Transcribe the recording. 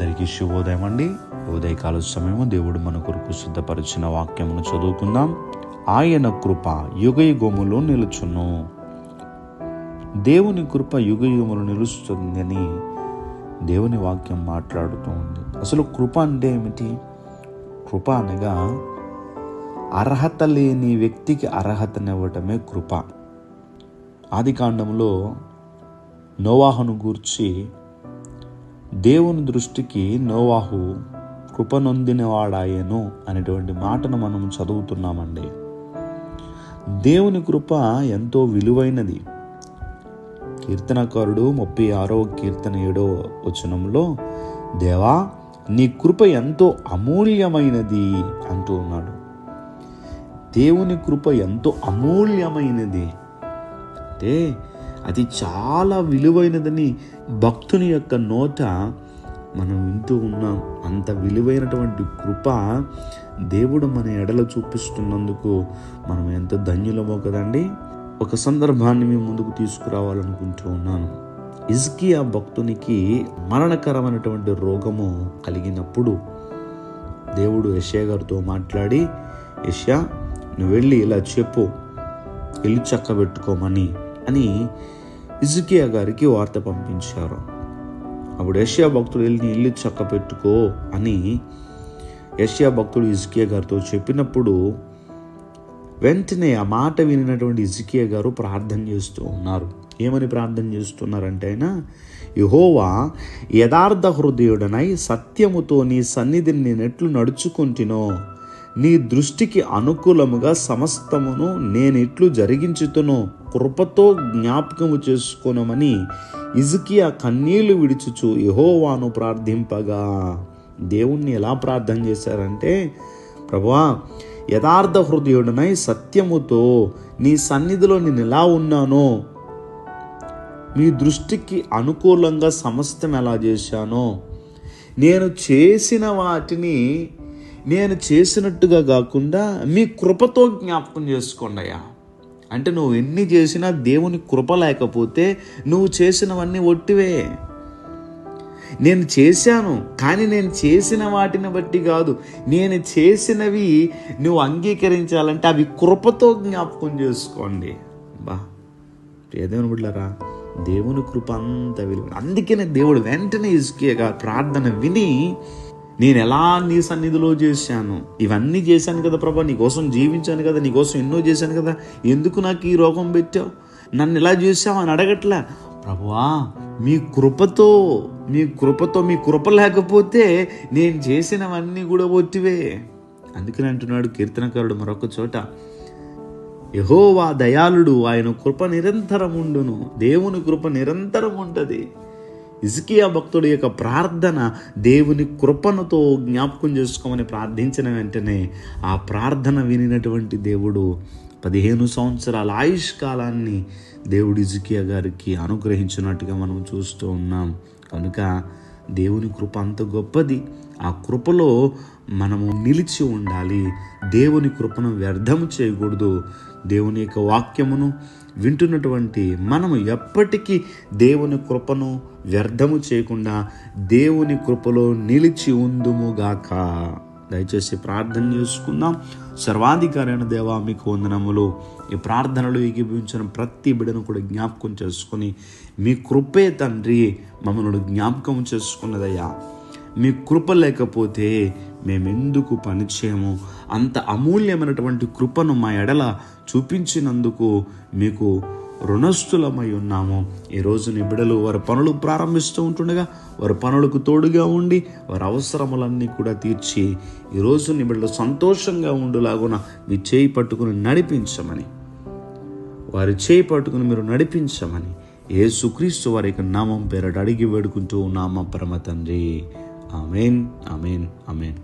అందరికీ శుభోదయం అండి. ఉదయకాల సమయము దేవుడు మన కొరకు సిద్ధపరిచిన వాక్యమును చదువుకుందాం. ఆయన కృప యుగయుగములో నిలుచును. దేవుని కృప యుగయుగములు నిలుస్తుందని దేవుని వాక్యం మాట్లాడుతూ ఉంది. అసలు కృప అంటే ఏమిటి? కృప అనగా అర్హత లేని వ్యక్తికి అర్హతనివ్వటమే కృప. ఆదికాండంలో నోవాహును గూర్చి దేవుని దృష్టికి నోవాహు కృపనొందినవాడాయను అనేటువంటి మాటను మనం చదువుతున్నామండి. దేవుని కృప ఎంతో విలువైనది. కీర్తనకారుడు 36వ కీర్తన 7వ వచనంలో దేవా నీ కృప ఎంతో అమూల్యమైనది అంటూ ఉన్నాడు. దేవుని కృప ఎంతో అమూల్యమైనది అంటే అది చాలా విలువైనదని భక్తుని యొక్క నోట మనం వింటూ ఉన్నాం. అంత విలువైనటువంటి కృప దేవుడు మన ఎడల చూపిస్తున్నందుకు మనం ఎంత ధన్యులమో కదండి. ఒక సందర్భాన్ని మీ ముందుకు తీసుకురావాలనుకుంటూ ఉన్నాను. హిజ్కియా భక్తునికి మరణకరమైనటువంటి రోగము కలిగినప్పుడు దేవుడు యెషయా గారితో మాట్లాడి, యెషయా నువ్వు వెళ్ళి ఇలా చెప్పు, ఇల్లు చక్కబెట్టుకోమని అని హిజ్కియా గారికి వార్త పంపించారు. అప్పుడు యెషయా భక్తుడు వెళ్ళి ఇల్లు చక్క పెట్టుకో అని యెషయా భక్తుడు హిజ్కియా గారితో చెప్పినప్పుడు వెంటనే ఆ మాట వినినటువంటి హిజ్కియా గారు ప్రార్థన చేస్తూ ఉన్నారు. ఏమని ప్రార్థన చేస్తున్నారంటే, ఆయన యెహోవా యథార్థ హృదయుడనై సత్యముతో నీ సన్నిధిని నేనెట్లు నడుచుకుంటునో నీ దృష్టికి అనుకూలముగా సమస్తమును నేనెట్లు జరిగించుతునో కృపతో జ్ఞాపకము చేసుకొనమని హిజ్కియా కన్నీళ్లు విడుచుచు యెహోవాను ప్రార్థింపగా. దేవుణ్ణి ఎలా ప్రార్థన చేశారంటే, ప్రభువా యథార్థ హృదయుడనై సత్యముతో నీ సన్నిధిలో నేను ఎలా ఉన్నానో, మీ దృష్టికి అనుకూలంగా సమస్తం ఎలా చేశానో, నేను చేసిన వాటిని నేను చేసినట్టుగా కాకుండా మీ కృపతో జ్ఞాపకం చేసుకోండి అయ్యా. అంటే నువ్వు ఎన్ని చేసినా దేవుని కృప లేకపోతే నువ్వు చేసినవన్నీ ఒట్టివే. నేను చేశాను, కానీ నేను చేసిన వాటిని బట్టి కాదు, నేను చేసినవి నువ్వు అంగీకరించాలంటే అవి కృపతో జ్ఞాపకం చేసుకోండి. దేవుని బిడ్డలారా, దేవుని కృప అంత విలువ. అందుకనే దేవుడు వెంటనే హిజ్కియా ప్రార్థన విని, నేను ఎలా నీ సన్నిధిలో చేశాను, ఇవన్నీ చేశాను కదా ప్రభా, నీకోసం జీవించాను కదా, నీకోసం ఎన్నో చేశాను కదా, ఎందుకు నాకు ఈ రోగం పెట్టావు, నన్ను ఇలా చేసావు అని అడగట్లే. ప్రభువా మీ కృపతో మీ కృప లేకపోతే నేను చేసినవన్నీ కూడా ఒట్టివే. అందుకని అంటున్నాడు కీర్తనకారుడు మరొక చోట, యెహోవా దయాళుడు, ఆయన కృప నిరంతరం ఉండును. దేవుని కృప నిరంతరం ఉంటుంది. హిజ్కియా భక్తుడి యొక్క ప్రార్థన దేవుని కృపణతో జ్ఞాపకం చేసుకోమని ప్రార్థించిన వెంటనే ఆ ప్రార్థన వినినటువంటి దేవుడు 15 సంవత్సరాల ఆయుష్ కాలాన్ని దేవుడు హిజ్కియా గారికి అనుగ్రహించినట్టుగా మనం చూస్తూ ఉన్నాం. కనుక దేవుని కృప అంత గొప్పది. ఆ కృపలో మనము నిలిచి ఉండాలి. దేవుని కృపను వ్యర్థము చేయకూడదు. దేవుని యొక్క వాక్యమును వింటున్నటువంటి మనము ఎప్పటికీ దేవుని కృపను వ్యర్థము చేయకుండా దేవుని కృపలో నిలిచి ఉందుముగాక. దయచేసి ప్రార్థన చేసుకుందాం. సర్వాధికారైన దేవా మీకు వందనములు. ఈ ప్రార్థనలు ఏకీభవించిన ప్రతి బిడ్డను కూడా జ్ఞాపకం చేసుకొని, మీ కృపే తండ్రి మమ్మల్ని జ్ఞాపకం చేసుకున్నదయ్యా. మీ కృప లేకపోతే మేమెందుకు పనిచేయము? అంత అమూల్యమైనటువంటి కృపను మా ఎడల చూపించినందుకు మీకు రుణస్థులమై ఉన్నాము. ఈరోజు నీ బిడ్డలు వారి పనులు ప్రారంభిస్తూ ఉంటుండగా వారి పనులకు తోడుగా ఉండి వారి అవసరములన్నీ కూడా తీర్చి ఈరోజు నీ బిడ్డలు సంతోషంగా ఉండులాగున మీ చేయి పట్టుకుని నడిపించమని, వారి చేయి పట్టుకుని మీరు నడిపించమని యేసుక్రీస్తు వారి యొక్క నామం పేరట అడిగి వేడుకుంటూ ఉన్నామా పరమ తండ్రి. ఆమేన్, ఆమేన్, ఆమేన్.